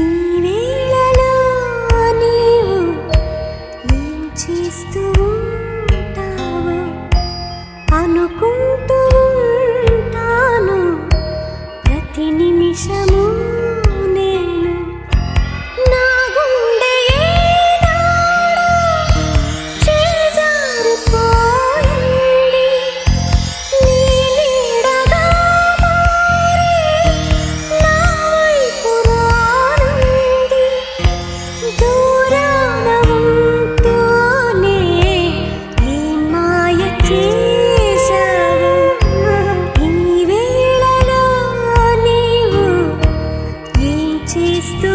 ఈ వేళలో నీవు ఏం చేస్తూ ఉంటావో అనుకుంటూ ఉంటాను ప్రతి నిమిషము నేను. నా గుండె ఏనాడో చేజారిపోయింది, నీ నీడగా మారి నా వైపు రానుంది. దూరాన ఉంటూనే ఏం మాయ చేశావు, ఈ వేళలో నీవు ఏం చేస్తూ